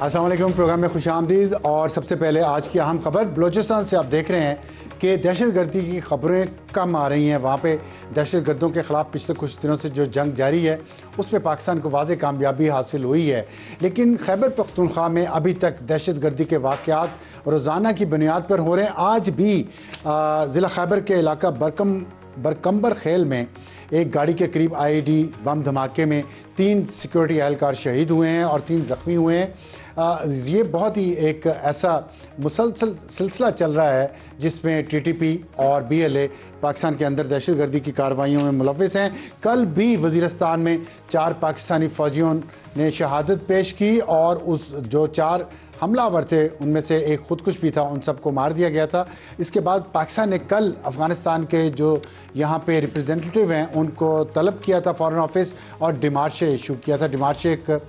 अस्सलाम वालेकुम। प्रोग्राम में खुशामदीद। और सबसे पहले आज की अहम खबर, बलूचिस्तान से आप देख रहे हैं कि दहशतगर्दी की खबरें कम आ रही हैं। वहाँ पे दहशतगर्दों के ख़िलाफ़ पिछले कुछ दिनों से जो जंग जारी है उसमें पाकिस्तान को वाज़ेह कामयाबी हासिल हुई है, लेकिन खैबर पख्तूनख्वा में अभी तक दहशतगर्दी के वाक़यात रोज़ाना की बुनियाद पर हो रहे हैं। आज भी ज़िला खैबर के इलाका बरकम्बर खेल में एक गाड़ी के करीब आईईडी बम धमाके में 3 सिक्योरिटी एहलकार शहीद हुए हैं और 3 ज़ख्मी हुए हैं। ये बहुत ही एक ऐसा मुसलसल सिलसिला चल रहा है जिसमें टीटीपी और बीएलए पाकिस्तान के अंदर दहशतगर्दी की कार्रवाइयों में मुलव्विस हैं। कल भी वज़ीरिस्तान में 4 पाकिस्तानी फ़ौजियों ने शहादत पेश की और उस जो 4 हमलावर थे उनमें से एक खुदकुश भी था, उन सबको मार दिया गया था। इसके बाद पाकिस्तान ने कल अफ़गानिस्तान के जो यहाँ पे रिप्रेजेंटेटिव हैं उनको तलब किया था फॉरेन ऑफिस और डिमार्शे इशू किया था। डिमार्शे एक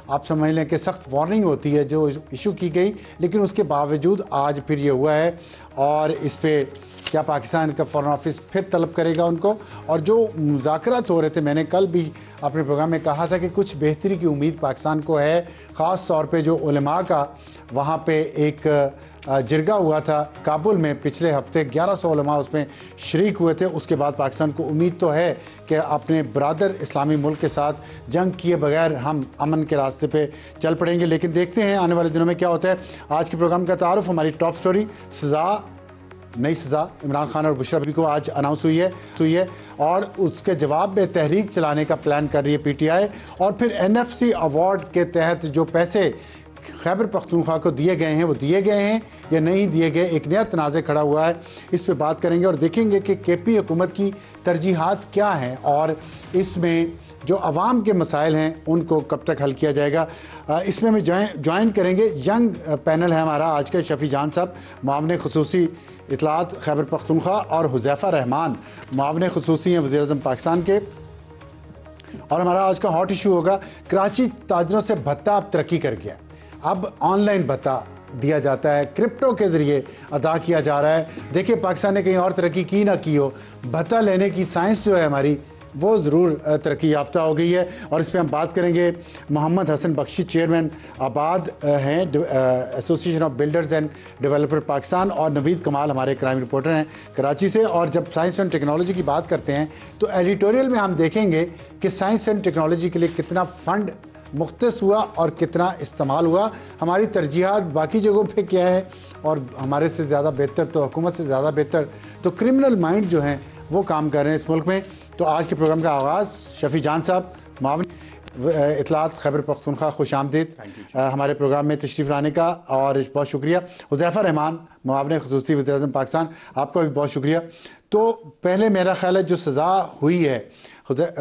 आप समझ लें कि सख्त वार्निंग होती है जो इशू की गई, लेकिन उसके बावजूद आज फिर ये हुआ है। और इस पर क्या पाकिस्तान का फॉरेन ऑफिस फिर तलब करेगा उनको? और जो मुज़ाकरात हो रहे थे, मैंने कल भी अपने प्रोग्राम में कहा था कि कुछ बेहतरी की उम्मीद पाकिस्तान को है, ख़ास तौर पे जो उलमा का वहाँ पे एक जिरगा हुआ था काबुल में पिछले हफ्ते, 1100 उलमा उसमें शरीक हुए थे। उसके बाद पाकिस्तान को उम्मीद तो है कि अपने ब्रादर इस्लामी मुल्क के साथ जंग किए बगैर हम अमन के रास्ते पे चल पड़ेंगे, लेकिन देखते हैं आने वाले दिनों में क्या होता है। आज के प्रोग्राम का तारुफ, हमारी टॉप स्टोरी सज़ा, नई सज़ा इमरान खान और बुशरा बीबी को आज अनाउंस हुई है और उसके जवाब में तहरीक चलाने का प्लान कर रही है पीटीआई। और फिर एनएफसी अवार्ड के तहत जो पैसे खैबर पख्तूनख्वा को दिए गए हैं वो दिए गए हैं या नहीं दिए गए, एक नया तनाज़ा खड़ा हुआ है। इस पे बात करेंगे और देखेंगे कि केपी हुकूमत की तरजीहात क्या हैं और इसमें जो अवाम के मसाइल हैं उनको कब तक हल किया जाएगा। इसमें हम ज्वाइन करेंगे, यंग पैनल है हमारा आज का, शफ़ी जान साहब मुआविन ख़ुसूसी इत्तलात खैबर पख्तूनख्वा और हुज़ैफ़ा रहमान मुआविन ख़ुसूसी हैं वज़ीर-ए-आज़म पाकिस्तान के। और हमारा आज का हॉट इशू होगा कराची ताजरों से भत्ता अब तरक्की कर गया, अब ऑनलाइन भत्ता दिया जाता है, क्रिप्टो के ज़रिए अदा किया जा रहा है। देखिए पाकिस्तान ने कहीं और तरक्की की ना की हो, भत्ता लेने की साइंस जो है हमारी वो ज़रूर तरक्की याफ्ता हो गई है। और इस पर हम बात करेंगे। मोहम्मद हसन बख्शी चेयरमैन आबाद हैं association of builders end developer Pakistan, और नवीद कमाल हमारे क्राइम रिपोर्टर हैं कराची से। और जब साइंस एंड टेक्नोलॉजी की बात करते हैं तो एडिटोरियल में हम देखेंगे कि साइंस एंड टेक्नोलॉजी के लिए कितना फ़ंड मुख्तस हुआ और कितना इस्तेमाल हुआ, हमारी तरजीहात बाकी जगहों पे क्या है, और हमारे से ज़्यादा बेहतर तो हुकूमत से ज़्यादा बेहतर तो क्रिमिनल माइंड जो हैं वो काम कर रहे हैं इस मुल्क में। तो आज के प्रोग्राम का आगाज़ शफ़ी जान साहब मुआविन इत्तलात खैबर पख्तूनख्वा, खुश आमदीद हमारे प्रोग्राम में तशरीफ़ लाने का और बहुत शुक्रिया। हुज़ैफ़ा रहमान मुआविन ख़ुसूसी वज़ीर-ए-आज़म पाकिस्तान, आपका भी बहुत शुक्रिया। तो पहले मेरा ख़्याल है जो सज़ा हुई है,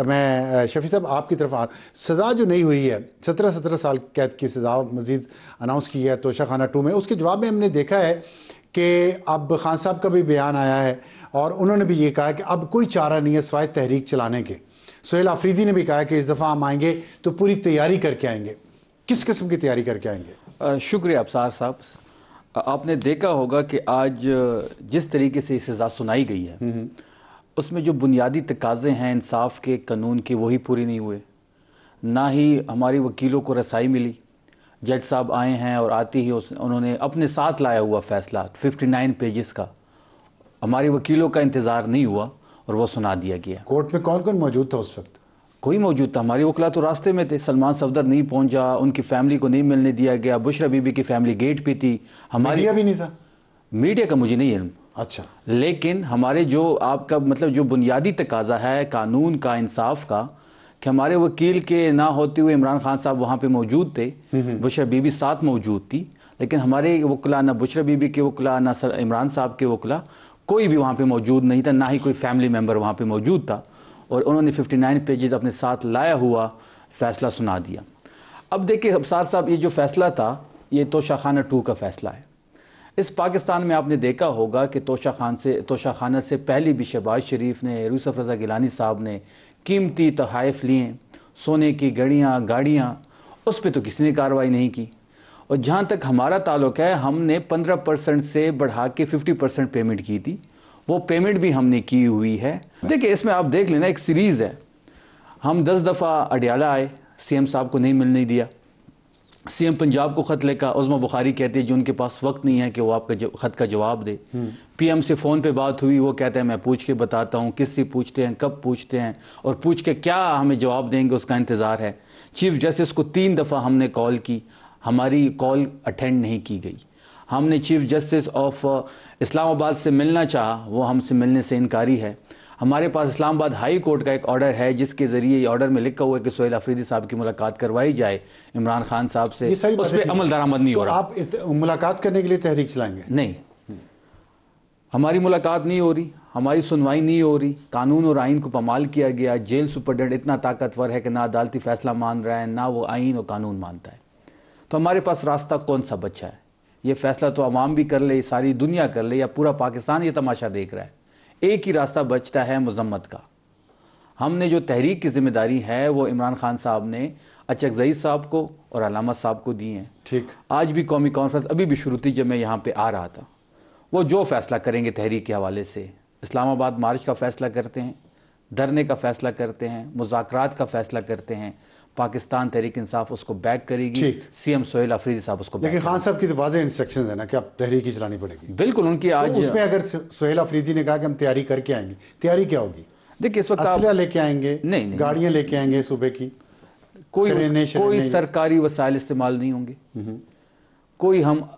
मैं शफ़ी साहब आपकी तरफ सज़ा जो नहीं हुई है, 17 साल कैद की सज़ा मज़ीद अनाउंस की है तोशा खाना 2 में, उसके जवाब में हमने देखा है कि अब खान साहब का भी बयान आया है और उन्होंने भी ये कहा कि अब कोई चारा नहीं है सिवाय तहरीक चलाने के। सुहेल आफरीदी ने भी कहा कि इस दफ़ा हम आएंगे तो पूरी तैयारी करके आएंगे। किस किस्म की तैयारी करके आएंगे? शुक्रिया अफसार साहब। आपने देखा होगा कि आज जिस तरीके से सज़ा सुनाई गई है उसमें जो बुनियादी तकाज़े हैं इंसाफ के, कानून के, वही पूरी नहीं हुए। ना ही हमारी वकीलों को रसाई मिली। जज साहब आए हैं और आते ही उन्होंने अपने साथ लाया हुआ फ़ैसला 59 पेजेस का, हमारी वकीलों का इंतज़ार नहीं हुआ और वो सुना दिया गया। कोर्ट में कौन कौन मौजूद था उस वक्त? कोई मौजूद था, हमारी वकला तो रास्ते में थे। सलमान सफदर नहीं पहुंचा, उनकी फैमिली को नहीं मिलने दिया गया, बुशरा बीबी की फैमिली गेट पे थी। हमारी मीडिया भी नहीं था? मीडिया का मुझे नहीं इल्म। अच्छा, लेकिन हमारे जो आपका मतलब जो बुनियादी तकाजा है कानून का, इंसाफ का, कि हमारे वकील के ना होते हुए इमरान खान साहब वहाँ पे मौजूद थे, बुशरा बीबी साथ मौजूद थी, लेकिन हमारे वकला ना बुशरा बीबी के वकला ना इमरान साहब के वकला कोई भी वहाँ पे मौजूद नहीं था, ना ही कोई फैमिली मेम्बर वहाँ पे मौजूद था। और उन्होंने 59 पेजेस अपने साथ लाया हुआ फ़ैसला सुना दिया। अब देखिए अफसार साहब, ये जो फ़ैसला था ये तोशा खाना 2 का फ़ैसला है। इस पाकिस्तान में आपने देखा होगा कि तोशा खाना से पहले भी शहबाज शरीफ ने, यूसुफ रज़ा गिलानी साहब ने कीमती तोहफ़े लिए, सोने की गाड़ियाँ, उस पर तो किसी ने कार्रवाई नहीं की। और जहाँ तक हमारा ताल्लुक़ है, हमने 15% से बढ़ा के 50% पेमेंट की थी, वो पेमेंट भी हमने की हुई है। देखिए इसमें आप देख लेना, एक सीरीज़ है। हम 10 दफ़ा अडियाला आए, सीएम साहब को नहीं मिलने दिया, सीएम पंजाब को खत लिखा, उज़मा बुखारी कहती है जो उनके पास वक्त नहीं है कि वो आपका खत का जवाब दे। पीएम से फ़ोन पे बात हुई, वो कहते हैं मैं पूछ के बताता हूँ। किससे पूछते हैं, कब पूछते हैं और पूछ के क्या हमें जवाब देंगे, उसका इंतज़ार है। चीफ जस्टिस को 3 दफ़ा हमने कॉल की, हमारी कॉल अटेंड नहीं की गई। हमने चीफ जस्टिस ऑफ इस्लामाबाद से मिलना चाहा, वो हमसे मिलने से इनकारी है। हमारे पास इस्लामाबाद हाई कोर्ट का एक ऑर्डर है जिसके ज़रिए ये ऑर्डर में लिखा हुआ है कि सोहेल अफरीदी साहब की मुलाकात करवाई जाए इमरान खान साहब से, उस पर अमल दरामद नहीं हो रहा। आप मुलाकात करने के लिए तहरीक चलाएंगे? नहीं, हमारी मुलाकात नहीं हो रही, हमारी सुनवाई नहीं हो रही। कानून और आइन को पामाल किया गया। जेल सुपरडेंट इतना ताकतवर है कि ना अदालती फैसला मान रहा है, ना वो आइन और कानून मानता है। तो हमारे पास रास्ता कौन सा बचा है? ये फैसला तो अवाम भी कर ले, सारी दुनिया कर ले, या पूरा पाकिस्तान ये तमाशा देख रहा है। एक ही रास्ता बचता है, मजम्मत का। हमने जो तहरीक की जिम्मेदारी है वो इमरान खान साहब ने अचकजई साहब को और अलामा साहब को दी है। ठीक, आज भी कौमी कॉन्फ्रेंस अभी भी शुरू थी जब मैं यहाँ पे आ रहा था। वो जो फैसला करेंगे तहरीक के हवाले से, इस्लामाबाद मार्च का फैसला करते हैं, धरने का फैसला करते हैं, मुज़ाकरात का फैसला करते हैं, पाकिस्तान तहरीक इंसाफ उसको बैक करेगी, सीएम सोहेल अफरीदी साहब उसको। लेकिन खान साहब की तो वाज़ेह इंस्ट्रक्शंस है ना कि अब तहरीक ही चलानी पड़ेगी। बिल्कुल, उनकी आज तो उसमें अगर सोहेल अफरीदी ने कहा कि हम तैयारी करके आएंगे, तैयारी क्या होगी? देखिए इस वक्त असला लेके आएंगे, नहीं, गाड़ियां लेके आएंगे सुबह की, कोई सरकारी वसाइल इस्तेमाल नहीं होंगे, कोई हम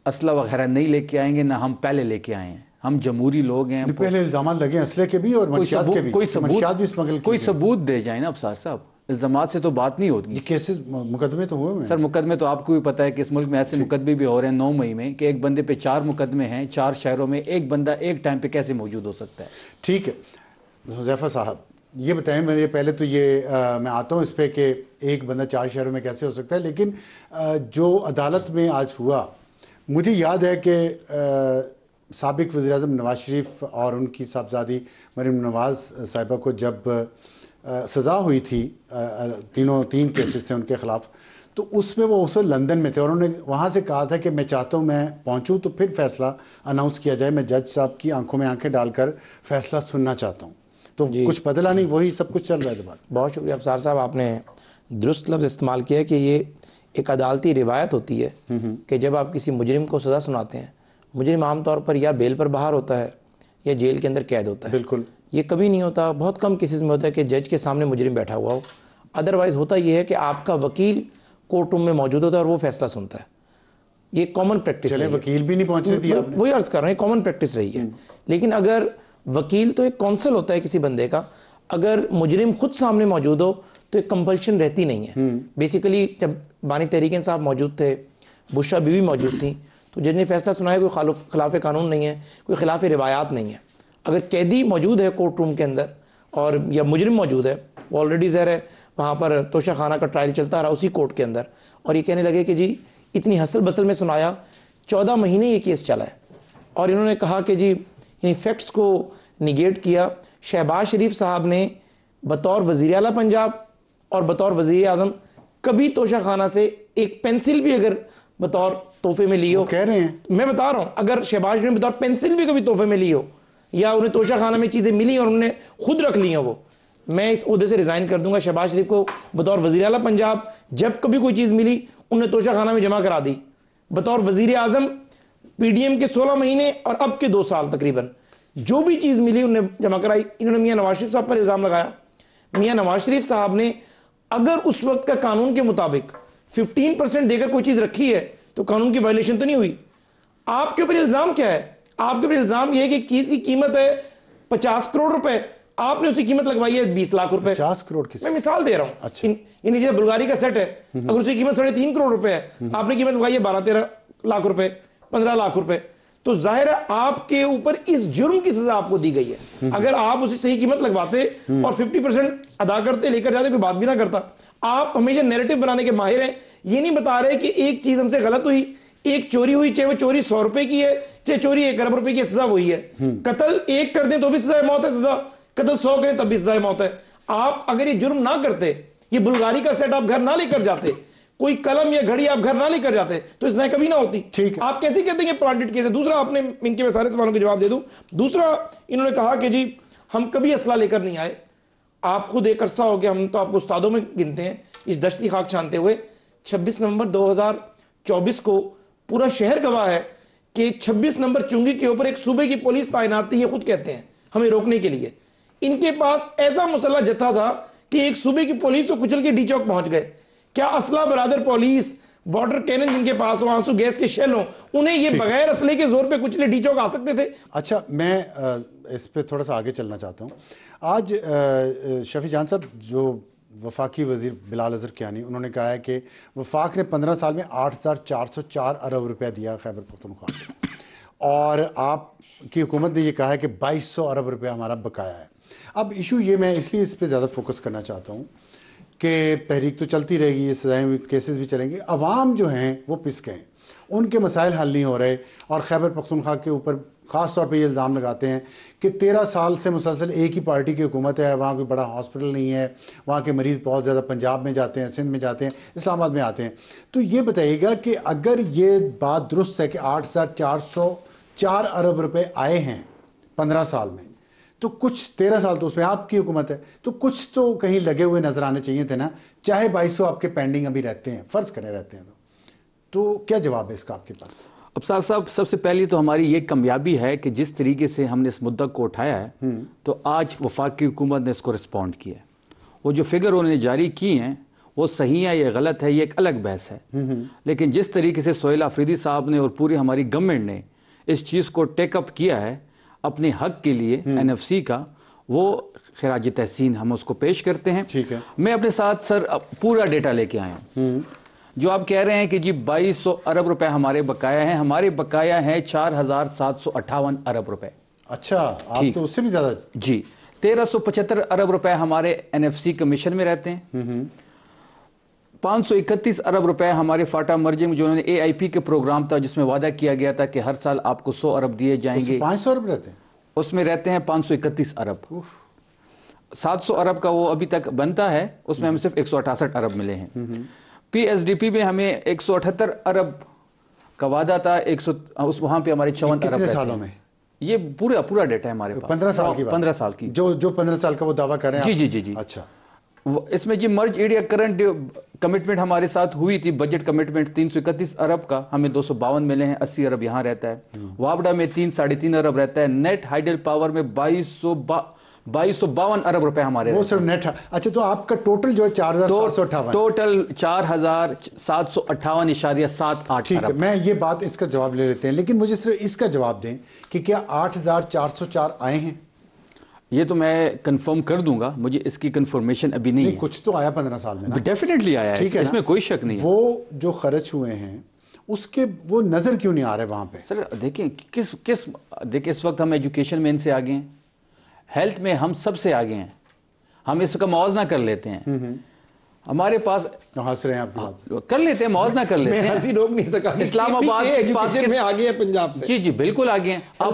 असला वगैरह नहीं लेके आएंगे, ना हम पहले लेके आए हैं। हम जमहूरी लोग हैं। पहले इल्जाम लगे असले के भी और मंशियात के भी, कोई सबूत दे जाए ना अफसर साहब, इल्जामात से तो बात नहीं होती। ये केसेस मुकदमे तो हुए हैं सर, मुकदमे तो आपको भी पता है कि इस मुल्क में ऐसे मुकदमे भी हो रहे हैं 9 मई में कि एक बंदे पे 4 मुकदमे हैं 4 शहरों में। एक बंदा एक टाइम पे कैसे मौजूद हो सकता है? ठीक है हुज़ैफा साहब, ये बताएं मेरे पहले तो ये मैं आता हूँ इस पर कि एक बंदा 4 शहरों में कैसे हो सकता है। लेकिन जो अदालत में आज हुआ, मुझे याद है कि साबिक वज़ीर-ए-आज़म नवाज शरीफ और उनकी साहबजादी मरीम नवाज़ साहिबा को जब सज़ा हुई थी, 3 केसेस थे उनके ख़िलाफ़, तो उसमें वो उस वक्त लंदन में थे और उन्होंने वहाँ से कहा था कि मैं चाहता हूँ मैं पहुँचूँ तो फिर फ़ैसला अनाउंस किया जाए, मैं जज साहब की आंखों में आंखें डालकर फ़ैसला सुनना चाहता हूँ। तो कुछ बदला नहीं, वही सब कुछ चल रहा है दोबारा। बहुत शुक्रिया अफसार साहब, आपने दुरुस्त लफ्ज़ इस्तेमाल किया कि ये एक अदालती रिवायत होती है कि जब आप किसी मुजरिम को सज़ा सुनाते हैं, मुजरिम आमतौर पर या बेल पर बाहर होता है या जेल के अंदर कैद होता है। बिल्कुल, ये कभी नहीं होता, बहुत कम केसेस में होता है कि जज के सामने मुजरिम बैठा हुआ हो। अदरवाइज़ होता ये है कि आपका वकील कोर्ट रूम में मौजूद होता है और वो फैसला सुनता है। ये कॉमन प्रैक्टिस है। वकील भी नहीं पहुंचने दिया, वही अर्ज़ कर रहे हैं, कॉमन प्रैक्टिस रही है। लेकिन अगर वकील तो एक कौंसल होता है किसी बंदे का, अगर मुजरिम खुद सामने मौजूद हो तो एक कंपल्शन रहती नहीं है। बेसिकली जब बानी तहरीक इंसाफ मौजूद थे, बुशरा बीवी मौजूद थी, तो जज ने फैसला सुनाया कोई खिलाफ कानून नहीं है, कोई खिलाफ रिवायात नहीं है। अगर कैदी मौजूद है कोर्ट रूम के अंदर और या मुजरिम मौजूद है, वो ऑलरेडी ज़हर है वहाँ पर तोशा खाना का ट्रायल चलता रहा उसी कोर्ट के अंदर, और ये कहने लगे कि जी इतनी हसल बसल में सुनाया, 14 महीने ये केस चला है, और इन्होंने कहा कि जी इन फैक्ट्स को निगेट किया। शहबाज शरीफ साहब ने बतौर वज़ीर आला पंजाब और बतौर वज़ीर आज़म कभी तोशा खाना से एक पेंसिल भी अगर बतौर तोहफे में ली हो, कह रहे हैं, मैं बता रहा हूँ, अगर शहबाज ने बतौर पेंसिल भी कभी तोहफे में ली हो या उन्हें तोशा खाना में चीज़ें मिली और उन्होंने खुद रख ली हो, वो मैं इस ओहदे से रिज़ाइन कर दूंगा। शहबाज शरीफ को बतौर वज़ीर आला पंजाब जब कभी कोई चीज़ मिली उन्हें तोशा खाना में जमा करा दी। बतौर वज़ीर आज़म PDM के 16 महीने और अब के 2 साल तकरीबन जो भी चीज़ मिली उन्हें जमा कराई। इन्होंने मियाँ नवाज शरीफ साहब पर इल्ज़ाम लगाया। मियाँ नवाज शरीफ साहब ने अगर उस वक्त का कानून के मुताबिक 15% देकर कोई चीज़ रखी है तो कानून की वायलेशन तो नहीं हुई। आपके ऊपर इल्ज़ाम क्या है? आपके ऊपर इल्ज़ाम यह है कि एक चीज़ की कीमत है 50 करोड़ रुपए, आपने उसकी कीमत लगवाई है 20 लाख रुपए। 50 करोड़ की, मैं मिसाल दे रहा हूँ। अच्छा। इन जैसे बुल्गारी का सेट है, अगर उसकी कीमत 3.5 करोड़ रुपए है, आपने कीमत लगवाई है 12-13 लाख रुपए, 15 लाख रुपए, तो जाहिर है आपके ऊपर इस जुर्म की सजा आपको दी गई है। अगर आप उसे सही कीमत लगवाते और 50% अदा करते, लेकर जाते, कोई बात भी ना करता। आप हमेशा नैरेटिव बनाने के माहिर हैं। ये नहीं बता रहे कि एक चीज हमसे गलत हुई, एक चोरी हुई, चाहे वो चोरी 100 रुपए की है, चाहे चोरी 1 अरब रुपए की, सजा वही है। कत्ल 1 कर दें तो भी सजा मौत है, सजा कत्ल 100 करें तब भी सजा मौत है। आप अगर ये जुर्म ना करते, ये बुल्गारी का सेट आप घर ना लेकर जाते, कोई कलम या घड़ी आप घर ना लेकर जाते, तो इस कभी ना होती। ठीक है, आप कैसे कहते हैं कि प्लांटेड केस है? दूसरा, आपने इनके मैं सारे सवालों के जवाब दे दूं। दूसरा, इन्होंने कहा कि जी हम कभी असला लेकर नहीं आए। आप खुद एक अरसा हो गया, हम तो आपको उस्तादों में गिनते हैं इस दश्ती खाक छानते हुए, 26 नवंबर 2024 को पूरा शहर गवाह है कि 26 नंबर चुंगी के ऊपर एक सूबे की पुलिस तैनात थी, ये खुद कहते हैं, हमें रोकने के लिए। इनके पास ऐसा मुसल्ला जत्था था कि एक सूबे की पुलिस को कुचल के डी चौक पहुंच गए। क्या असला बरादर पुलिस, वाटर कैनन जिनके पास हो, आंसू गैस के शेल हो, उन्हें ये बगैर असले के जोर पे कुचले डी चौक आ सकते थे? अच्छा, मैं इस पे थोड़ा सा आगे चलना चाहता हूँ। आज शफी जान साहब, जो वफाकी वजीर बिलाल अजहर कियानी, उन्होंने कहा है कि वफाक ने 15 साल में 8,404 अरब रुपया दिया खैबर पख्तूनख्वा को, और आपकी हुकूमत ने यह कहा है कि 2,200 अरब रुपया हमारा बकाया है। अब इशू ये, मैं इसलिए इस पर ज़्यादा फोकस करना चाहता हूँ कि तहरीक तो चलती रहेगी, ये सजाएं केसेस भी चलेंगे, अवाम जो हैं वो पिस गए, उनके मसाइल हल नहीं हो रहे, और खैबर पख्तूनख्वा के ऊपर ख़ास तौर पे ये इल्ज़ाम लगाते हैं कि 13 साल से मुसलसल एक ही पार्टी की हुकूमत है, वहाँ कोई बड़ा हॉस्पिटल नहीं है, वहाँ के मरीज़ बहुत ज़्यादा पंजाब में जाते हैं, सिंध में जाते हैं, इस्लामाबाद में आते हैं। तो ये बताइएगा कि अगर ये बात दुरुस्त है कि 8,404 अरब रुपये आए हैं 15 साल में, तो कुछ 13 साल तो उसमें आपकी हुकूमत है, तो कुछ तो कहीं लगे हुए नज़र आने चाहिए थे ना, चाहे 2,200 आपके पेंडिंग अभी रहते हैं, फ़र्ज़ करें रहते हैं, तो क्या जवाब है इसका आपके पास? अफसार साहब, सबसे पहले तो हमारी ये कामयाबी है कि जिस तरीके से हमने इस मुद्दा को उठाया है, तो आज वफाक की हुकूमत ने इसको रिस्पॉन्ड किया है। वो जो फिगर उन्होंने जारी की हैं वो सही है या गलत है, ये एक अलग बहस है, लेकिन जिस तरीके से सोहेल आफरीदी साहब ने और पूरी हमारी गवर्नमेंट ने इस चीज़ को टेकअप किया है अपने हक के लिए, NFC का, वो खिराज तहसीन हम उसको पेश करते हैं। ठीक है, मैं अपने साथ सर पूरा डेटा लेके आया हूँ। जो आप कह रहे हैं कि जी 2,200 अरब रुपए हमारे बकाया हैं, हमारे बकाया हैं 4,758 अरब रुपए। अच्छा, आप तो उससे भी ज्यादा। जी, 1,375 अरब रुपए हमारे NFC कमीशन में रहते हैं। 531 अरब रुपए हमारे फाटा मर्जिंग, जो उन्होंने AIP के प्रोग्राम था जिसमें वादा किया गया था कि हर साल आपको 100 अरब दिए जाएंगे, 500 अरब रहते हैं उसमें रहते हैं 531 अरब। 700 अरब का वो अभी तक बनता है, उसमें हमें सिर्फ 168 अरब मिले हैं। PSDP में हमें 178 अरब का वादा था, उस वहां पे हमारे 54 अरब। कितने सालों में? ये पूरा डेटा है हमारे पास, 15 साल की बात। 15 साल की, जो 15 साल का वो दावा कर रहे हैं। जी। अच्छा, इसमें जी मर्ज एरिया करंट कमिटमेंट हमारे साथ हुई थी, बजट कमिटमेंट 331 अरब का, हमें 252 मिले हैं, 80 अरब यहाँ रहता है। वापडा में 3-3.5 अरब रहता है। नेट हाइडल पावर में 2,252 अरब रुपए हमारे, वो सिर्फ नेट। अच्छा, तो आपका टोटल जो है 4,758, टोटल 4,758.78। ठीक है, मैं ये बात, इसका जवाब ले लेते हैं, लेकिन मुझे सिर्फ इसका जवाब दें कि क्या 8,404 आए हैं? ये तो मैं कंफर्म कर दूंगा, मुझे इसकी कंफर्मेशन अभी नहीं है। कुछ तो आया 15 साल में ना? डेफिनेटली आया है, ठीक है, इसमें कोई शक नहीं है। वो जो खर्च हुए हैं उसके वो नजर क्यों नहीं आ रहे वहां पे? सर देखिए, देखिए इस वक्त हम एजुकेशन में इनसे आगे हैं, हेल्थ में हम सबसे आगे हैं, हम इसका मुआवजा कर लेते हैं। हमारे पास हंस रहे हैं आपकी बात, कर लेते हैं, मुआवजा कर लेते हैं, हंसी रोक नहीं सका। इस्लामाबाद एजुकेशन में आगे है पंजाब से। जी बिल्कुल आगे हैं। आप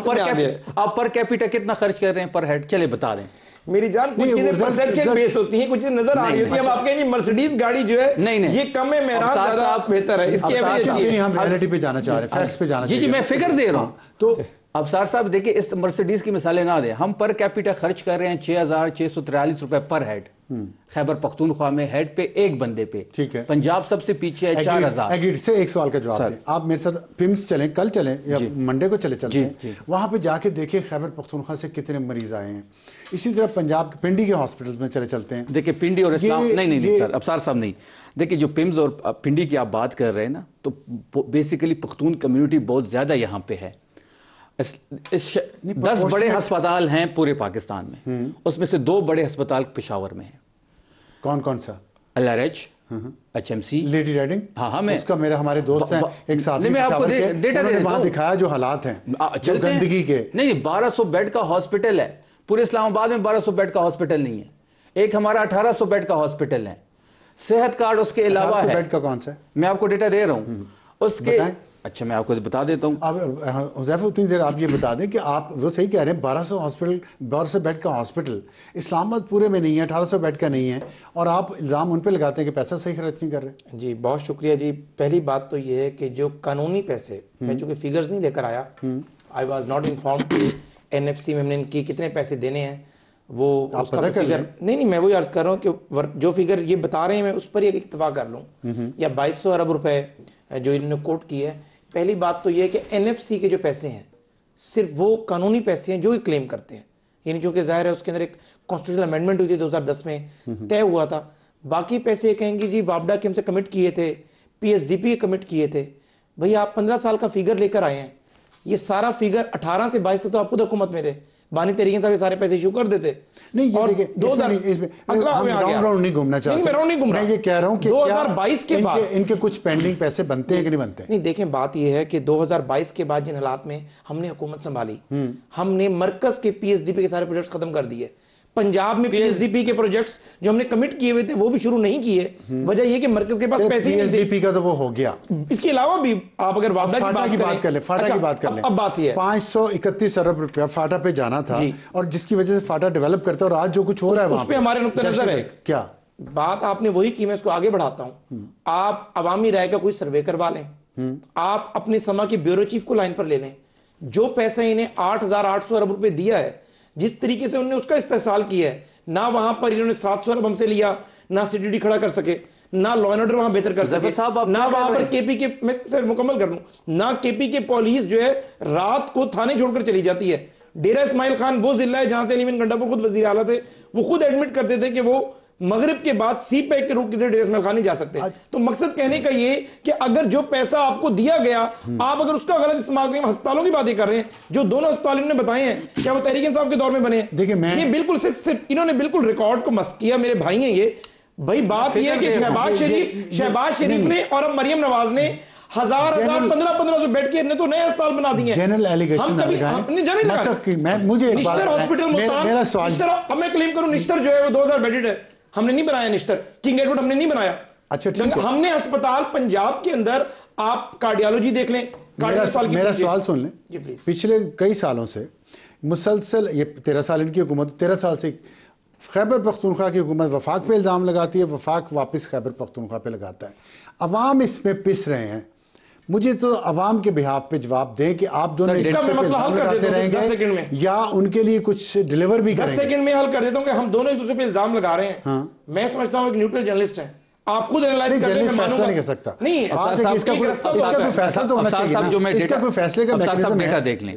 पर कैपिटा कितना खर्च कर रहे हैं पर हेड, चले बता दें। मेरी जान, कुछ चीजें परसेप्शन बेस होती हैं, कुछ चीजें नजर आ रही होती हैं। अब आप कहेंगे मर्सिडीज गाड़ी जो है नहीं ये कम है, मेरा ज्यादा बेहतर है, इसकी एवरेज अच्छी है। हम रियलिटी पे जाना चाह रहे हैं, फैक्ट्स पे जाना चाहिए। जी मैं फिगर दे रहा हूं। तो अब साहब देखिए, इस मर्सिडीज की मिसालें ना दें, हम पर कैपिटा खर्च कर रहे हैं 6,643 रुपए पर हेड, खैबर पख्तूनख्वा में हेड पे एक बंदे पे। ठीक है, पंजाब सबसे पीछे है 4,000। एग्रीड से एक सवाल का जवाब दें आप मेरे साथ। पिम्स चलें, कल चलें या मंडे को चलते हैं, वहां पे जाके देखिए खैबर पख्तूनख्वा से कितने मरीज आए हैं। इसी तरह पंजाब के पिंडी के हॉस्पिटल में चलते हैं। देखिए पिंडी और इस्लाम, नहीं सर, अफसार साहब नहीं। देखिए जो पिम्स और पिंडी की आप बात कर रहे हैं ना, तो बेसिकली पख्तून कम्युनिटी बहुत ज्यादा यहाँ पे है। 10 बड़े अस्पताल हैं पूरे पाकिस्तान में, उसमें से 2 बड़े अस्पताल पेशावर में हैं। कौन कौन सा? LRH, HMC, lady riding. हाँ, मैं उसका मेरे हमारे दोस्त हैं एक साथ, मैं आपको डेटा वहां दिखाया जो हालात हैं जो गंदगी के। नहीं, 1200 बेड का हॉस्पिटल है पूरे इस्लामाबाद में, 1200 बेड का हॉस्पिटल नहीं है। एक हमारा 1800 बेड का हॉस्पिटल है। सेहत कार्ड उसके अलावा है। बेड का कौन सा है? मैं आपको डेटा दे रहा हूँ उसके। अच्छा मैं आपको बता देता हूँ। अब हुज़ैफा उतनी देर आप ये बता दें कि आप वो सही कह रहे हैं, 1200 बेड का हॉस्पिटल इस्लामाबाद पूरे में नहीं है, 1800 बेड का नहीं है, और आप इल्ज़ाम उन पे लगाते हैं कि पैसा सही खर्च नहीं कर रहे। जी बहुत शुक्रिया जी। पहली बात तो ये है कि जो कानूनी पैसे, मैं चूँकि फिगर्स नहीं लेकर आया, आई वॉज नॉट इन्फॉर्म कि NFC में हमने इनकी कितने पैसे देने हैं, वो उसका फिगर नहीं, मैं वही अर्ज कर रहा हूँ कि जो फिगर ये बता रहे हैं मैं उस पर एक इत्तेफाक कर लूँ, या 2200 अरब रुपए जो इन्होंने कोट की है। पहली बात तो ये है कि एनएफसी के जो पैसे हैं सिर्फ वो कानूनी पैसे हैं जो ही क्लेम करते हैं, यानी जो कि जाहिर है उसके अंदर एक कॉन्स्टिट्यूशनल अमेंडमेंट हुई थी 2010 में तय हुआ था। बाकी पैसे कहेंगे जी वापडा के हमसे कमिट किए थे, पीएसडीपी कमिट किए थे। भैया आप 15 साल का फिगर लेकर आए हैं, ये सारा फिगर 18 से 22 से तो आप खुद हुकूमत में थे, बानी तहरीक साहब सारे पैसे इशू कर देते। नहीं ये देखिए, राउंड नहीं घूमना चाहते, मैं ये कह रहा हूं कि 2022 के बाद इनके कुछ पेंडिंग पैसे बनते हैं कि नहीं बनते? नहीं देखें, बात ये है कि 2022 के बाद जिन हालात में हमने हुकूमत संभाली, हमने मरकज के पीएसडीपी के सारे प्रोजेक्ट्स खत्म कर दिए। पंजाब में पीएसडीपी के प्रोजेक्ट्स जो हमने कमिट किए हुए थे वो भी शुरू नहीं किए। वजह ये कि मरकज के पास पैसे नहीं थे। पीएसडीपी का तो वो हो गया। इसके अलावा भी आप अगर वापडा की बात कर ले, फाटा की बात कर ले। अब बात ये है 531 अरब रुपया फाटा पे जाना था, और जिसकी वजह से फाटा डेवलप करता है, और आज जो कुछ हो रहा है वहां पे हमारे नुक्ता नजर है क्या बात आपने वही की, मैं इसको आगे बढ़ाता हूं। आप अवामी राय का कोई सर्वे करवा लें, आप अपने समा के ब्यूरो चीफ को लाइन पर ले लें, जो पैसा इन्हें 8,800 अरब रुपए दिया है, जिस तरीके से उन्होंने उसका इस्तेमाल किया है, ना वहां पर इन्होंने 700 अरब हमसे लिया, ना सीडीडी खड़ा कर सके, ना लॉ एंड ऑर्डर वहां बेहतर कर सके, ना वहां पर केपी के, मैं सर मुकम्मल कर लूं, ना केपी के पुलिस जो है रात को थाने छोड़कर चली जाती है। डेरा इस्माइल खान वो जिला है जहां से अली बिन गंडापुर खुद वजीर आला थे, वो खुद एडमिट करते थे कि वो मगरिब के बाद सी पैक के रूट की डेरा इस्माइल खान नहीं जा सकते। तो मकसद कहने का ये कि अगर जो पैसा आपको दिया गया, आप अगर उसका गलत इस्तेमाल करें, अस्पतालों की बातें कर रहे हैं, जो दोनों अस्पताल इन्होंने बताए हैं, क्या वो तहरीक इंसाफ के दौर में बने? देखिए मैं ये बिल्कुल सिर्फ इन्होंने बिल्कुल रिकॉर्ड को मस्क किया, मेरे भाई हैं ये। भाई बात यह है कि शहबाज शरीफ ने और अब मरियम नवाज ने 1500 बेड के तो नए अस्पताल बना दिए। जनरल एलिगेशन मुझे निश्तर हॉस्पिटल मेरा सवाल, अब मैं क्लेम करूं निश्तर जो है वो 2000 बेडेड है, हमने नहीं बनाया निश्तर, किंग एडवर्ड हमने नहीं बनाया। अच्छा ठीक है, हमने अस्पताल पंजाब के अंदर, आप कार्डियोलॉजी देख लें, मेरा सवाल सुन लें जी प्लीज। पिछले कई सालों से मुसलसल, ये 13 साल इनकी हुकूमत, 13 साल से खैबर पख्तूनख्वा की हुकूमत वफाक पे इल्ज़ाम लगाती है, वफाक वापस खैबर पख्तूनख्वा पे लगाता है। अवाम इसमें पिस रहे हैं। मुझे तो अवाम के बिहाफ पे जवाब दें कि आप दोनों इसका मैं मसला हल कर देता हूं 10 सेकंड में, या उनके लिए कुछ डिलीवर भी करेंगे। 10 सेकंड में हल कर देता हूं कि हम दोनों एक दूसरे पे इल्जाम लगा रहे हैं। हाँ। मैं समझता हूं एक न्यूट्रल जर्नलिस्ट है, आप खुद एनालाइज कर लें, मैं मानूंगा नहीं कर सकता। नहीं, इसका कोई फैसला तो होना चाहिए ना, इसका कोई फैसले का मैकेनिज्म है। देख लें,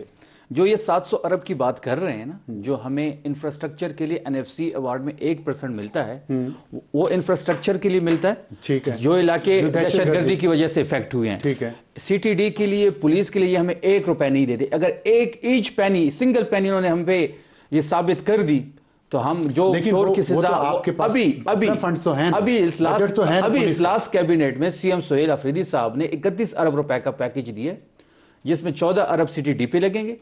जो ये 700 अरब की बात कर रहे हैं ना, जो हमें इंफ्रास्ट्रक्चर के लिए एनएफसी अवार्ड में 1% मिलता है, वो इंफ्रास्ट्रक्चर के लिए मिलता है। ठीक है, जो इलाके दहशतगर्दी की वजह से इफेक्ट हुए हैं। ठीक है, सीटीडी के लिए, पुलिस के लिए हमें 1 रुपए नहीं देते। अगर ईच पैनी, सिंगल पैनी उन्होंने हम पे ये साबित कर दी, तो हम जो चोर की सजा, अभी इजलास कैबिनेट में सीएम सुहेल अफरीदी साहब ने 31 अरब रुपए का पैकेज दिया, जिसमें 14 अरब सीटीडी पे लगेंगे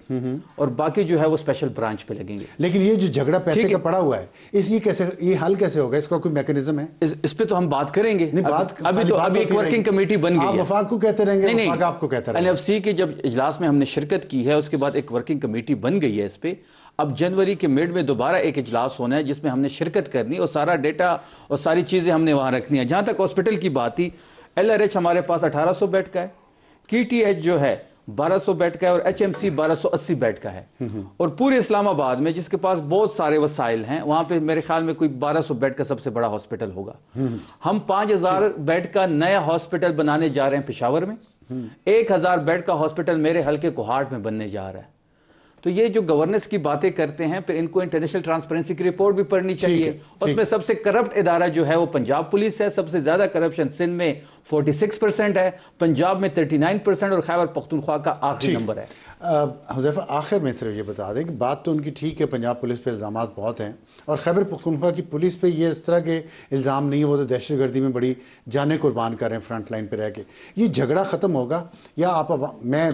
और बाकी जो है वो स्पेशल ब्रांच पे लगेंगे। लेकिन ये जो झगड़ा पैसे का पड़ा हुआ है, ये हल कैसे होगा? इसका कोई मैकेनिज्म है? इस पे तो हम बात करेंगे। अभी एक वर्किंग कमेटी बन गई है। वफाक को कहते रहेंगे, वफाक आपको कहता रहेगा। एनएफसी के जब इजलास में हमने शिरकत की है, उसके बाद एक वर्किंग कमेटी बन गई है इस पे। अब जनवरी के मिड में दोबारा एक इजलास होना है जिसमें हमने शिरकत करनी और सारा डेटा और सारी चीजें हमने वहां रखनी है। जहां तक हॉस्पिटल की बात थी, एलआरएच हमारे पास 1800 बेड का है, कीटीएच जो है 1200 बेड का है और एचएमसी 1280 बेड का है। और पूरे इस्लामाबाद में जिसके पास बहुत सारे वसाइल हैं, वहां पे मेरे ख्याल में कोई 1200 बेड का सबसे बड़ा हॉस्पिटल होगा। हम 5000 बेड का नया हॉस्पिटल बनाने जा रहे हैं पेशावर में। 1000 बेड का हॉस्पिटल मेरे हल्के कोहाट में बनने जा रहा है। तो ये जो गवर्नेंस की बातें करते हैं, फिर इनको इंटरनेशनल ट्रांसपेरेंसी की रिपोर्ट भी पढ़नी चाहिए। उसमें सबसे करप्ट इदारा जो है वो पंजाब पुलिस है। सबसे ज्यादा करप्शन सिंध में 46% है, पंजाब में 39% और खैबर पख्तूनख्वा का आखिरी नंबर है। हुज़ैफा, आखिर में सिर्फ ये बता दें कि बात तो उनकी ठीक है, पंजाब पुलिस पे इल्ज़ामात बहुत हैं, और खैबर पख्तूनख्वा की पुलिस पे ये इस तरह के इल्ज़ाम नहीं है। वो तो दहशतगर्दी में बड़ी जानें कुर्बान कर रहे हैं फ्रंट लाइन पर रह के। ये झगड़ा ख़त्म होगा या आप, मैं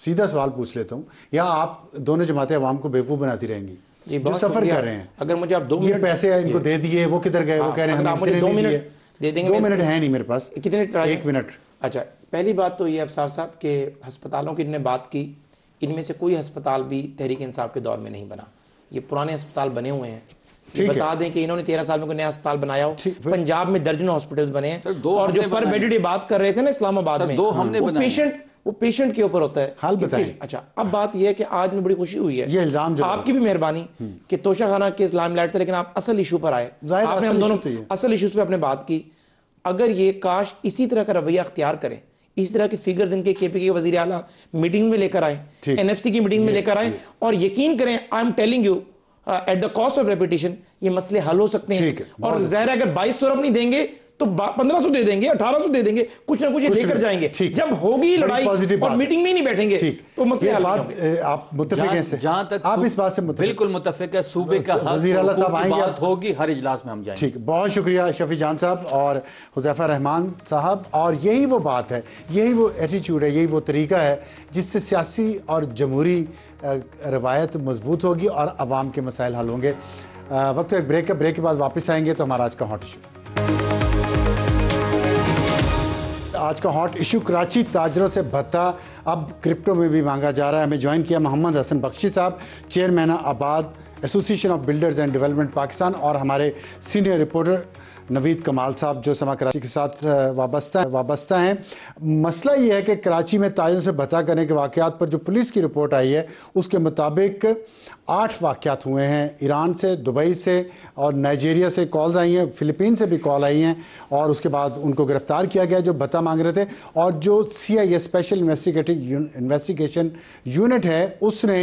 सीधा सवाल पूछ लेता हूँ, या आप दोनों जमातें अवाम को बेवकूफ़ बनाती रहेंगी जो सफ़र कर रहे हैं? अगर मुझे आप 2 मिनट, पैसे इनको दे दिए, वो किधर गए? वो कह रहे हैं मुझे 2 मिनट दे देंगे। 2 मिनट है नहीं मेरे पास। कितने? 1 मिनट। अच्छा, पहली बात तो ये अफसार साहब के अस्पतालों की इन्होंने बात की, इनमें से कोई अस्पताल भी तहरीक इंसाफ के दौर में नहीं बना। ये पुराने अस्पताल बने हुए हैं। ये बता दें कि इन्होंने 13 साल में कोई नया अस्पताल बनाया हो? पंजाब में दर्जनों हॉस्पिटल्स बने हैं। और जो पर बेड बात कर रहे थे ना इस्लामाबाद में, वो पेशेंट वो पेशेंट के ऊपर होता है। हाल बताएं। अच्छा, अब बात यह है कि आज में बड़ी खुशी हुई है, ये इल्जाम जो आपकी भी मेहरबानी कि तोशा खाना केस लाइमलाइट था, लेकिन आप असल इशू पर आए, आपने हम दोनों असल इशूज पे अपने बात की। अगर ये काश इसी तरह का रवैया अख्तियार करें, इस तरह के फिगर्स इनके केपी के वजीर आला मीटिंग्स में लेकर आए, एनएफसी की मीटिंग में लेकर आए, और यकीन करें, I am telling you at the cost of repetition, ये मसले हल हो सकते हैं। और ज़ाहिर है अगर 2200 अरब नहीं देंगे तो 1500 दे देंगे, 1800 दे देंगे, कुछ ना कुछ लेकर जाएंगे। जब होगी लड़ाई और मीटिंग में नहीं बैठेंगे तो मसले हल होंगे। आप मुत्तफिक हैं इससे? जहां तक आप इस बात से बिल्कुल मुत्तफिक है, सूबे का वज़ीर आला साहब आएंगे, बात होगी, हर इजलास में हम जाएंगे। ठीक, बहुत शुक्रिया शफी जान साहब और हुज़ैफा रहमान साहब। और यही वो बात है, यही वो एटीट्यूड है, यही वो तरीका है जिससे सियासी और जमहूरी रवायत मजबूत होगी और अवाम के मसाइल हल होंगे। वक्त एक ब्रेक के बाद वापस आएंगे तो हमारा आज का हॉट इशू। आज का हॉट इशू कराची ताजरों से भत्ता अब क्रिप्टो में भी मांगा जा रहा है। हमें ज्वाइन किया मोहम्मद हसन बख्शी साहब, चेयरमैन आबाद association of builders and development Pakistan, और हमारे सीनियर रिपोर्टर नवीद कमाल साहब जो समा कराची के साथ वाबस्ता हैं। मसला ये है कि कराची में ताजरों से भत्ता करने के वाक़यात पर जो पुलिस की रिपोर्ट आई है उसके मुताबिक 8 वाक़यात हुए हैं। ईरान से, दुबई से और नाइजीरिया से कॉल्स आई हैं, फ़िलिपीन से भी कॉल आई हैं, और उसके बाद उनको गिरफ़्तार किया गया जो भत्ता मांग रहे थे। और जो CIA स्पेशल इन्वेस्टिगेशन यूनिट है उसने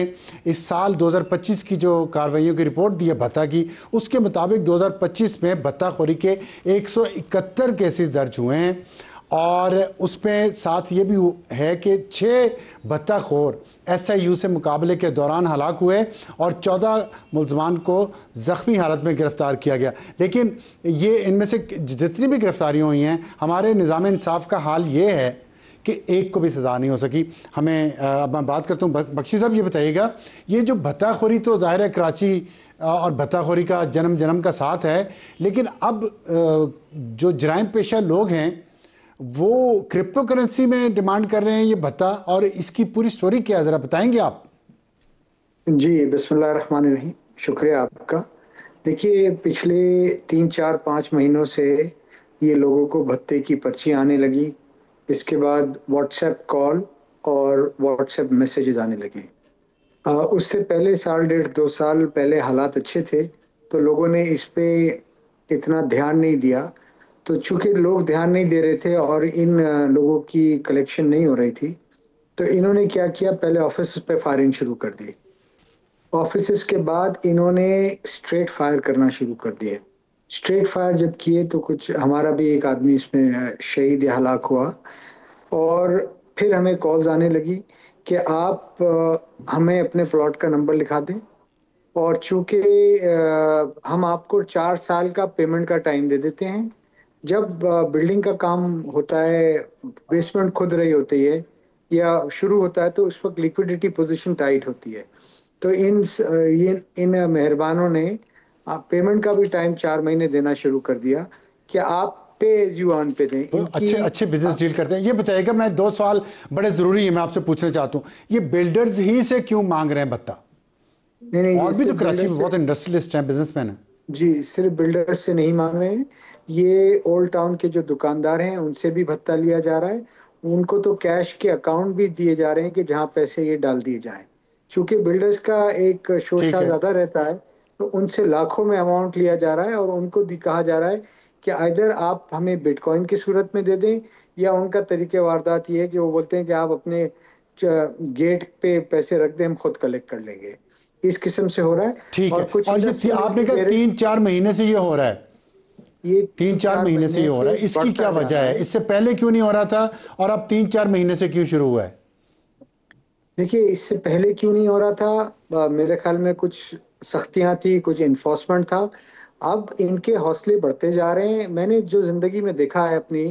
इस साल 2025 की जो कार्रवाइयों की रिपोर्ट दी है भत्ता की, उसके मुताबिक 2025 में भत्ताखोरी के 171 केसेस दर्ज हुए हैं। और उसमें साथ ये भी है कि 6 भत्ताखोर SIU से मुकाबले के दौरान हलाक हुए और 14 मुलजमान को ज़ख्मी हालत में गिरफ़्तार किया गया। लेकिन ये इनमें से जितनी भी गिरफ़्तारियाँ हुई हैं, हमारे निज़ाम इंसाफ का हाल ये है कि एक को भी सज़ा नहीं हो सकी। हमें अब मैं बात करता हूँ बख्शी साहब, ये बताइएगा, ये जो भत्ताखोरी तो ज़ाहिर है कराची और भत्ताखोरी का जन्म का साथ है, लेकिन अब जो जराइम पेशा लोग हैं वो क्रिप्टो करेंसी में डिमांड कर रहे हैं ये भत्ता, और इसकी पूरी स्टोरी क्या है, ज़रा बताएंगे आप? जी, बिस्मिल्लाहिर्रहमानिर्रहीम, शुक्रिया आपका। देखिए, पिछले 3-4-5 महीनों से ये लोगों को भत्ते की पर्ची आने लगी, इसके बाद व्हाट्सएप कॉल और व्हाट्सएप मैसेजेस आने लगे। उससे पहले 1.5-2 साल पहले हालात अच्छे थे तो लोगों ने इस पे इतना ध्यान नहीं दिया। तो चूंकि लोग ध्यान नहीं दे रहे थे और इन लोगों की कलेक्शन नहीं हो रही थी, तो इन्होंने क्या किया, पहले ऑफिस पे फायरिंग शुरू कर दी। ऑफिस के बाद इन्होंने स्ट्रेट फायर करना शुरू कर दिए। स्ट्रेट फायर जब किए तो कुछ हमारा भी एक आदमी इसमें शहीद या हलाक हुआ। और फिर हमें कॉल्स आने लगी कि आप हमें अपने प्लॉट का नंबर लिखा दें, और चूंकि हम आपको 4 साल का पेमेंट का टाइम दे देते हैं। जब बिल्डिंग का काम होता है, बेसमेंट खुद रही होती है या शुरू होता है, तो उस वक्त लिक्विडिटी पोजीशन टाइट होती है। तो इन मेहरबानों ने पेमेंट का भी टाइम 4 महीने देना शुरू कर दिया कि आप पे एज यू अर्न पे दें। अच्छे बिजनेस डील करते हैं। ये बताइएगा, मैं 2 सवाल बड़े ज़रूरी है मैं आपसे पूछना चाहता हूँ, ये बिल्डर्स ही से क्यों मांग रहे हैं भत्ता? नहीं, और भी तो कराची में बहुत इंडस्ट्रियलिस्ट हैं, बिजनेसमैन हैं। जी, सिर्फ बिल्डर्स से नहीं मांग रहे हैं, ये ओल्ड टाउन के जो दुकानदार हैं उनसे भी भत्ता लिया जा रहा है। उनको तो कैश के अकाउंट भी दिए जा रहे हैं कि जहां पैसे ये डाल दिए जाएं। चूंकि बिल्डर्स का एक शोशा ज्यादा रहता है तो उनसे लाखों में अमाउंट लिया जा रहा है, और उनको कहा जा रहा है कि इधर आप हमें बिटकॉइन की सूरत में दे दें, या उनका तरीके वारदात ये है कि वो बोलते हैं कि आप अपने गेट पे पैसे रख दें, हम खुद कलेक्ट कर लेंगे। इस किस्म से हो रहा है। ठीक है। और ये आपने कहा 3-4 महीने से ये हो रहा है, ये 3-4 महीने से ये हो रहा है, इसकी क्या वजह है? इससे पहले क्यों नहीं हो रहा था और अब 3-4 महीने से क्यों शुरू हुआ है? देखिए, इससे पहले क्यों नहीं हो रहा था, मेरे ख्याल में कुछ सख्तियां थी, कुछ इन्फोर्समेंट था। अब इनके हौसले बढ़ते जा रहे हैं। मैंने जो जिंदगी में देखा है अपनी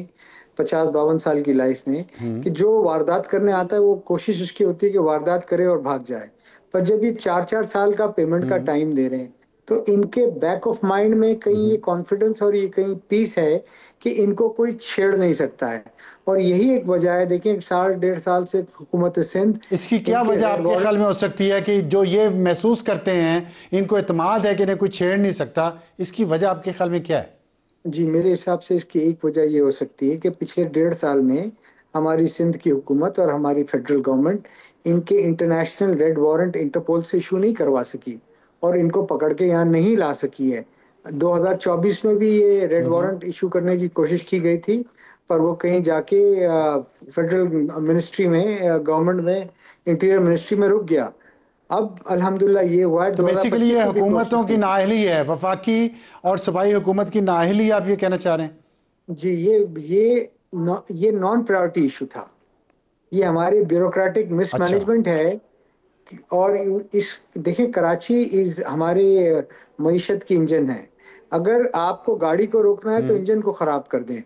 50-52 साल की लाइफ में, कि जो वारदात करने आता है वो कोशिश उसकी होती है कि वारदात करे और भाग जाए। पर जब ये 4-4 साल का पेमेंट का टाइम दे रहे हैं तो इनके बैक ऑफ माइंड में कहीं ये कॉन्फिडेंस और ये कहीं पीस है कि इनको कोई छेड़ नहीं सकता है। और यही एक वजह है। देखिए, 1.5 साल से हुकूमत सिंध, इसकी क्या वजह आपके ख्याल में हो सकती है कि जो ये महसूस करते हैं, इनको इत्मीनान है कि इन्हें कोई छेड़ नहीं सकता, इसकी वजह आपके ख्याल में क्या है? जी, मेरे हिसाब से इसकी एक वजह ये हो सकती है कि पिछले 1.5 साल में हमारी सिंध की हुकूमत और हमारी फेडरल गवर्नमेंट इनके इंटरनेशनल रेड वारंट इंटरपोल से इशू नहीं करवा सकी और इनको पकड़ के यहाँ नहीं ला सकी है। 2024 में भी ये रेड वारंट इशू करने की कोशिश की गई थी, पर वो कहीं जाके फेडरल मिनिस्ट्री में, गवर्नमेंट में, इंटीरियर मिनिस्ट्री में रुक गया। अब अल्हम्दुलिल्लाह ये हुआ है। तो बेसिकली ये 2025 में भी हुकूमतों कोशिश की की। नाअहली है, वफाकी और सूबाई हुकूमत की नाअहली, आप ये कहना चाह रहे हैं? जी, ये नॉन प्रायोरिटी इशू था। ये हमारी ब्यूरोक्रेटिक मिसमैनेजमेंट है। और इस देखिए, कराची इज हमारे मईशत की इंजन है। अगर आपको गाड़ी को रोकना है तो इंजन को खराब कर दें।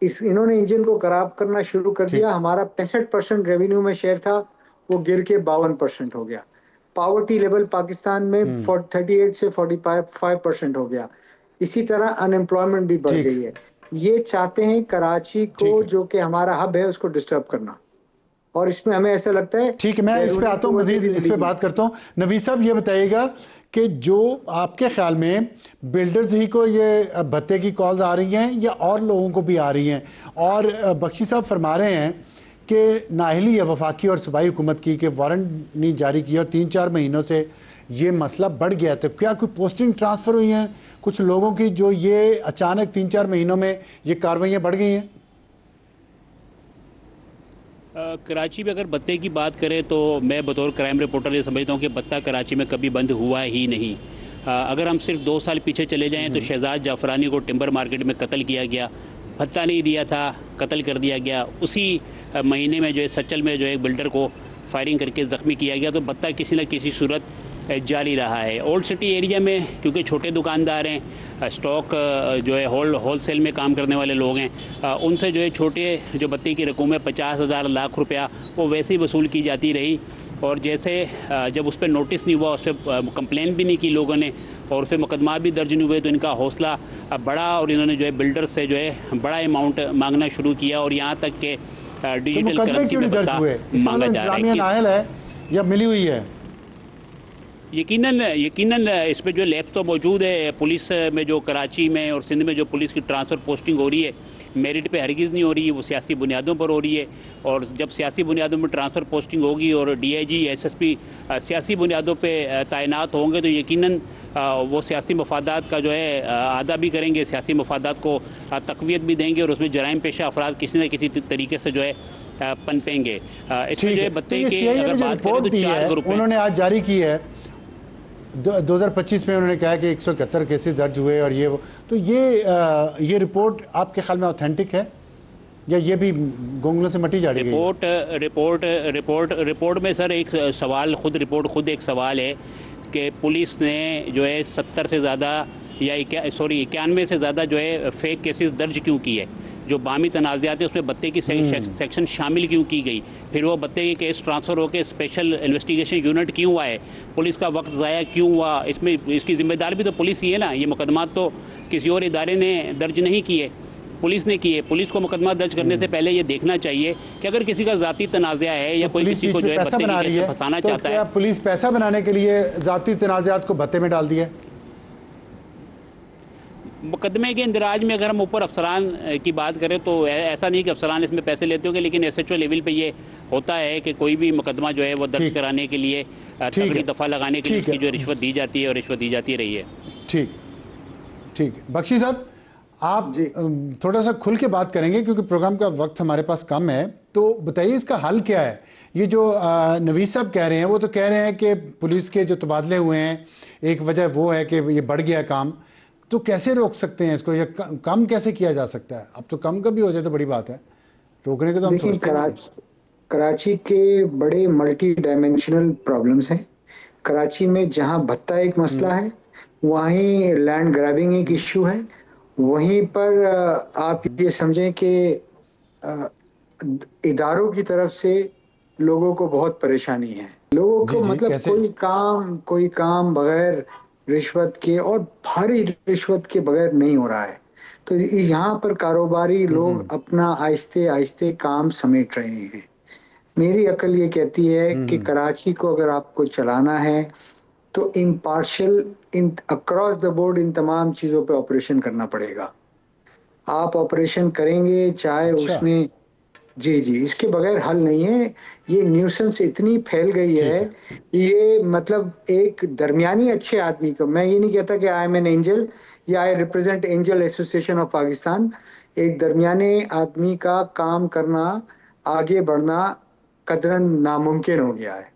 इन्होंने इंजन को खराब करना शुरू कर दिया। हमारा 65% रेवेन्यू में शेयर था, वो गिर के 52% हो गया। पावर्टी लेवल पाकिस्तान में 38 से 45% हो गया। इसी तरह अनएम्प्लॉयमेंट भी बढ़ गई है। ये चाहते हैं कराची को, जो कि हमारा हब है, उसको डिस्टर्ब करना। और इसमें हमें ऐसा लगता है। ठीक है, मैं इस पे आता हूँ, मजीद इस पे बात करता हूँ। नवीद साहब ये बताइएगा कि जो आपके ख्याल में बिल्डर्स ही को ये भत्ते की कॉल्स आ रही हैं या और लोगों को भी आ रही हैं? और बख्शी साहब फरमा रहे हैं कि नाअहली है वफाकी और सूबाई हुकूमत की कि वारंट नहीं जारी किया और 3-4 महीनों से ये मसला बढ़ गया। तो क्या कोई पोस्टिंग ट्रांसफ़र हुई हैं कुछ लोगों की, जो ये अचानक 3-4 महीनों में ये कार्रवाइयाँ बढ़ गई हैं? कराची में अगर भत्ते की बात करें तो मैं बतौर क्राइम रिपोर्टर ये समझता हूँ कि भत्ता कराची में कभी बंद हुआ ही नहीं। अगर हम सिर्फ 2 साल पीछे चले जाएं तो शहजाद जाफरानी को टिम्बर मार्केट में कत्ल किया गया, भत्ता नहीं दिया था, कत्ल कर दिया गया। उसी महीने में जो है सच्चल में जो है एक बिल्डर को फायरिंग करके ज़ख्मी किया गया। तो भत्ता किसी न किसी सूरत जारी रहा है। ओल्ड सिटी एरिया में क्योंकि छोटे दुकानदार हैं, स्टॉक जो है होलसेल में काम करने वाले लोग हैं, उनसे जो है छोटे जो भत्ते की रकम है 50,000 लाख रुपया वो वैसे ही वसूल की जाती रही। और जैसे जब उस पर नोटिस नहीं हुआ, उस पर कंप्लेन भी नहीं की लोगों ने और उस पर मुकदमा भी दर्ज नहीं हुए, तो इनका हौसला बढ़ा और इन्होंने जो है बिल्डर से जो है बड़ा अमाउंट मांगना शुरू किया और यहाँ तक के डिजिटल करेंसी में भत्ता मांगा जा रहा है या मिली हुई है? यकीनन इस पर जो लैब तो मौजूद है। पुलिस में जो कराची में और सिंध में जो पुलिस की ट्रांसफ़र पोस्टिंग हो रही है, मेरिट पे हरगिज़ नहीं हो रही है, वो सियासी बुनियादों पर हो रही है। और जब सियासी बुनियादों में ट्रांसफ़र पोस्टिंग होगी और DIG SSP सियासी बुनियादों पे तैनात होंगे तो यकीनन वो सियासी मफादात का जो है अदा भी करेंगे, सियासी मफादात को तक़वियत भी देंगे और उसमें जराइम पेशा अफराद किसी न किसी तरीके से जो है पनपेंगे। इसमें जो है भत्ते की अगर बात करें तो 4 ग्रुप उन्होंने आज जारी की है। 2025 में उन्होंने कहा कि 171 केसेस दर्ज हुए और तो ये रिपोर्ट आपके ख्याल में ऑथेंटिक है या ये भी गोंगलों से मटी जा रही है? रिपोर्ट में सर एक सवाल रिपोर्ट एक सवाल है कि पुलिस ने जो है 70 से ज़्यादा या 91 से ज़्यादा जो है फेक केसेस दर्ज क्यों किए। जो बामी तनाज़ात है उसमें भत्ते की सेक्शन शामिल क्यों की गई, फिर वो भत्ते के केस ट्रांसफ़र होकर स्पेशल इन्वेस्टिगेशन यूनिट क्यों आए, पुलिस का वक्त ज़ाया क्यों हुआ, इसमें इसकी ज़िम्मेदार भी तो पुलिस ही है ना। ये मुकदमा तो किसी और इदारे ने दर्ज नहीं किए, पुलिस ने किए। पुलिस को मुकदमा दर्ज करने से पहले ये देखना चाहिए कि अगर किसी का ज़ाती तनाज़ा है या कोई किसी को जो है भत्ते की केस में फंसाना चाहता है। पुलिस पैसा बनाने के लिए ज़ाती तनाज़ात को भत्ते में डाल दिया? मुकदमे के इंदराज में अगर हम ऊपर अफसरान की बात करें तो ऐसा नहीं कि अफसरान इसमें पैसे लेते होंगे, लेकिन SHO लेवल पे ये होता है कि कोई भी मुकदमा जो है वो दर्ज कराने के लिए तगड़ी दफ़ा लगाने के लिए इसकी जो रिश्वत दी जाती है और रिश्वत दी जाती रही है। ठीक। बख्शी साहब, आप थोड़ा सा खुल के बात करेंगे क्योंकि प्रोग्राम का वक्त हमारे पास कम है, तो बताइए इसका हल क्या है? ये जो नवीद साहब कह रहे हैं वो तो कह रहे हैं कि पुलिस के जो तबादले हुए हैं एक वजह वो है कि ये बढ़ गया काम, तो कैसे रोक सकते हैं इसको या कम कैसे किया जा सकता है? अब तो कम का भी हो जाए तो बड़ी बात है, रोकने के तो हम सोचते हैं। कराची के बड़े मल्टी डायमेंशनल प्रॉब्लम्स हैं। कराची में जहां भत्ता एक मसला है, वहीं लैंड ग्रैबिंग एक इश्यू है, वहीं पर आप ये समझें कि इदारों की तरफ से लोगों को बहुत परेशानी है। लोगों को मतलब कोई काम बगैर रिश्वत के और भारी रिश्वत के बगैर नहीं हो रहा है। तो यहाँ पर कारोबारी लोग अपना आहिस्ते आहिस्ते काम समेट रहे हैं। मेरी अकल ये कहती है कि कराची को अगर आपको चलाना है तो इम्पार्शियल अक्रॉस द बोर्ड इन तमाम चीज़ों पे ऑपरेशन करना पड़ेगा। आप ऑपरेशन करेंगे चाहे उसमें जी जी, इसके बगैर हल नहीं है। ये न्यूसेंस इतनी फैल गई है, ये मतलब एक दरमियानी अच्छे आदमी को, मैं ये नहीं कहता कि आई एम एन एंजल या I represent angel association of Pakistan, एक दरमियाने आदमी का काम करना, आगे बढ़ना कदरन नामुमकिन हो गया है।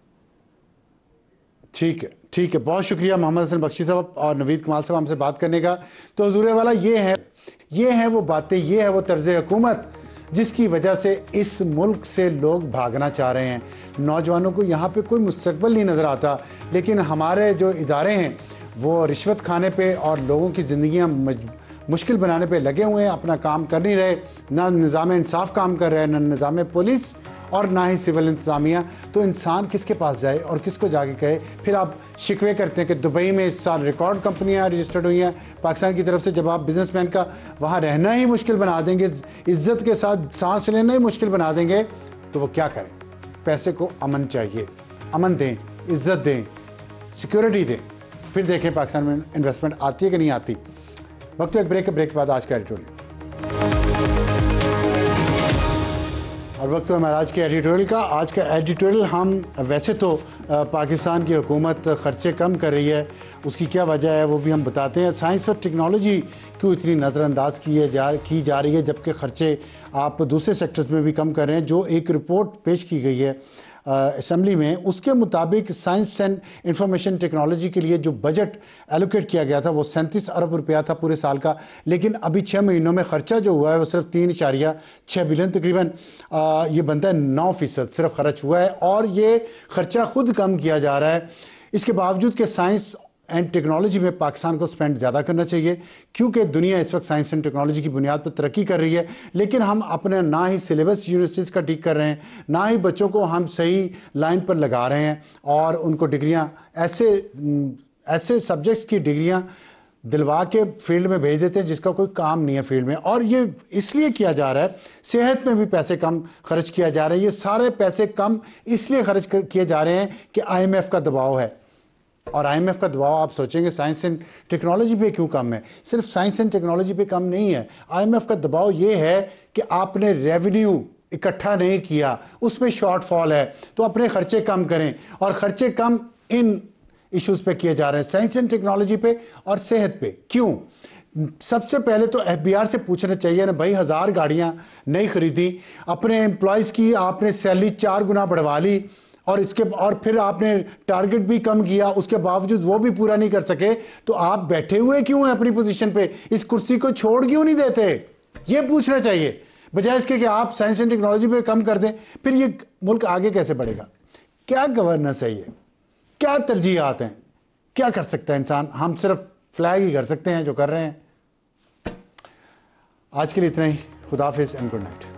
ठीक है, ठीक है, बहुत शुक्रिया मोहम्मद हसन बख्शी साहब और नवीद कमाल साहब हमसे बात करने का। तो हुजूर वाला ये है वो बातें, ये है वो तर्ज हुकूमत जिसकी वजह से इस मुल्क से लोग भागना चाह रहे हैं। नौजवानों को यहाँ पे कोई मुस्तकबिल नहीं नज़र आता, लेकिन हमारे जो इदारे हैं वो रिश्वत खाने पे और लोगों की ज़िंदगियाँ मुश्किल बनाने पे लगे हुए हैं, अपना काम कर नहीं रहे। ना निज़ाम इंसाफ काम कर रहे हैं, ना निज़ाम पुलिस और ना ही सिविल इंतज़ामिया। तो इंसान किसके पास जाए और किसको जाके कहे? फिर आप शिकवे करते हैं कि दुबई में इस साल रिकॉर्ड कंपनियां रजिस्टर्ड हुई हैं पाकिस्तान की तरफ से। जब आप बिजनेसमैन का वहाँ रहना ही मुश्किल बना देंगे, इज्जत के साथ सांस लेना ही मुश्किल बना देंगे, तो वो क्या करें? पैसे को अमन चाहिए, अमन दें, इज्जत दें, सिक्योरिटी दें, फिर देखें पाकिस्तान में इन्वेस्टमेंट आती है कि नहीं आती। वक्त एक ब्रेक के बाद आज का एडिटोरियल, और वक्त है महाराज के एडिटोरियल का। आज का एडिटोरियल हम वैसे तो पाकिस्तान की हुकूमत ख़र्चे कम कर रही है, उसकी क्या वजह है वो भी हम बताते हैं। साइंस और टेक्नोलॉजी क्यों इतनी नज़रअंदाज की जा रही है, जबकि ख़र्चे आप दूसरे सेक्टर्स में भी कम कर रहे हैं। जो एक रिपोर्ट पेश की गई है असेंबली में, उसके मुताबिक साइंस एंड इंफॉर्मेशन टेक्नोलॉजी के लिए जो बजट एलोकेट किया गया था वो 37 अरब रुपया था पूरे साल का, लेकिन अभी 6 महीनों में ख़र्चा जो हुआ है वो सिर्फ 3.6 बिलियन तकरीबन ये बनता है 9% सिर्फ खर्च हुआ है, और ये ख़र्चा खुद कम किया जा रहा है। इसके बावजूद कि साइंस एंड टेक्नोलॉजी में पाकिस्तान को स्पेंड ज़्यादा करना चाहिए, क्योंकि दुनिया इस वक्त साइंस एंड टेक्नोलॉजी की बुनियाद पर तरक्की कर रही है, लेकिन हम अपने ना ही सिलेबस यूनिवर्सिटीज़ का ठीक कर रहे हैं, ना ही बच्चों को हम सही लाइन पर लगा रहे हैं, और उनको डिग्रियां ऐसे सब्जेक्ट्स की डिग्रियां दिलवा के फील्ड में भेज देते हैं जिसका कोई काम नहीं है फील्ड में। और ये इसलिए किया जा रहा है, सेहत में भी पैसे कम खर्च किया जा रहा है। ये सारे पैसे कम इसलिए खर्च किए जा रहे हैं कि IMF का दबाव है, और IMF का दबाव आप सोचेंगे साइंस एंड टेक्नोलॉजी पे क्यों कम है? सिर्फ साइंस एंड टेक्नोलॉजी पे कम नहीं है, IMF का दबाव ये है कि आपने रेवेन्यू इकट्ठा नहीं किया, उसमें शॉर्टफॉल है, तो अपने खर्चे कम करें। और खर्चे कम इन इश्यूज़ पे किए जा रहे हैं, साइंस एंड टेक्नोलॉजी पे और सेहत पे। क्यों? सबसे पहले तो FBR से पूछना चाहिए ना भाई, 1000 गाड़ियाँ नहीं खरीदी, अपने एम्प्लॉयज़ की आपने सैलरी 4 गुना बढ़वा ली, और फिर आपने टारगेट भी कम किया, उसके बावजूद वो भी पूरा नहीं कर सके, तो आप बैठे हुए क्यों हैं अपनी पोजीशन पे? इस कुर्सी को छोड़ क्यों नहीं देते? ये पूछना चाहिए, बजाय इसके कि आप साइंस एंड टेक्नोलॉजी पे कम कर दें। फिर ये मुल्क आगे कैसे बढ़ेगा? क्या गवर्नेंस है ये? क्या तरजीहात हैं? क्या कर सकता है इंसान? हम सिर्फ फ्लैग ही कर सकते हैं जो कर रहे हैं। आज के लिए इतना ही। खुदा हाफिज़ एंड गुड नाइट।